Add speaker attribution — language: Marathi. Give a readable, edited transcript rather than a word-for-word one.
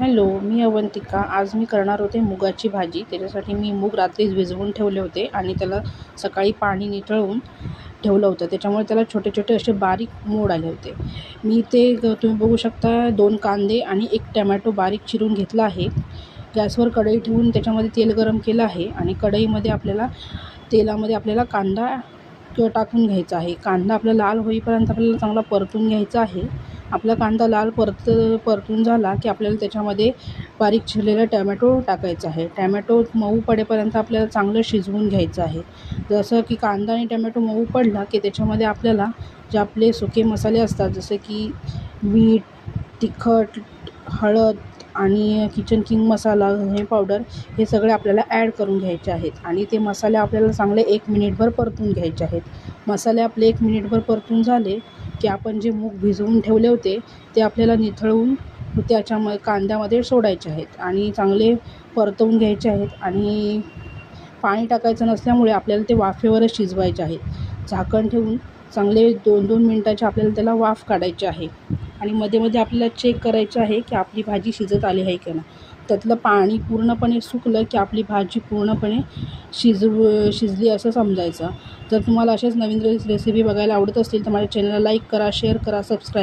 Speaker 1: हॅलो, मी अवंतिका. आज मी करणार होते मुगाची भाजी. त्याच्यासाठी मी मूग रात्रीच भिजवून ठेवले होते आणि त्याला सकाळी पाणी निथळून ठेवलं होतं. त्याच्यामुळे त्याला छोटे छोटे असे बारीक मोड आले होते. मी ते तुम्ही बघू शकता 2 कांदे आणि 1 टमॅटो बारीक चिरून घेतला आहे. गॅसवर कढई ठेवून त्याच्यामध्ये तेल गरम केलं आहे आणि कढईमध्ये तेलामध्ये आपल्याला कांदा टाकून घ्यायचा आहे. कांदा आपला लाल होईपर्यंत आपल्याला चांगला परतून घ्यायचा आहे. आपला कांदा लाल परतून झाला की आपल्याला त्याच्यामध्ये बारीक चिरलेला टमॅटो टाकायचा आहे. टमॅटो मऊ पडेपर्यंत आपल्याला चांगलं शिजवून घ्यायचं आहे. जसं की कांदा आणि टमॅटो मऊ पडला की त्याच्यामध्ये आपल्याला जे आपले सुके मसाले असतात, जसे की मीठ, तिखट, हळद आणि किचन किंग मसाला, धने पावडर, हे सगळे आपल्याला ॲड करून घ्यायचे आहेत आणि ते मसाले आपल्याला चांगले 1 मिनिटभर परतून घ्यायचे आहेत. मसाले आपले 1 मिनिटभर परतून झाले की आपण जे मूग भिजवून ठेवले होते ते आपल्याला निथळून कांद्यामध्ये सोडायचे आहेत आणि चांगले परतवून घ्यायचे आहेत. आणि पाणी टाकायचं नसल्यामुळे आपल्याला ते वाफेवरच शिजवायचे आहेत. झाकण ठेवून चांगले 2-2 मिनटाचे आपल्याला त्याला वाफ काढायची आहे आणि मध्ये मध्ये आपल्याला चेक करायचं आहे की आपली भाजी शिजत आली आहे की नाही. त्यातलं पाणी पूर्णपणे सुकलं की आपली भाजी पूर्णपणे शिजली असं समजायचं. जर तुम्हाला असेच नवीन रेसिपी बघायला आवडत असतील तर माझ्या चॅनलला लाईक करा, शेअर करा, सबस्क्राईब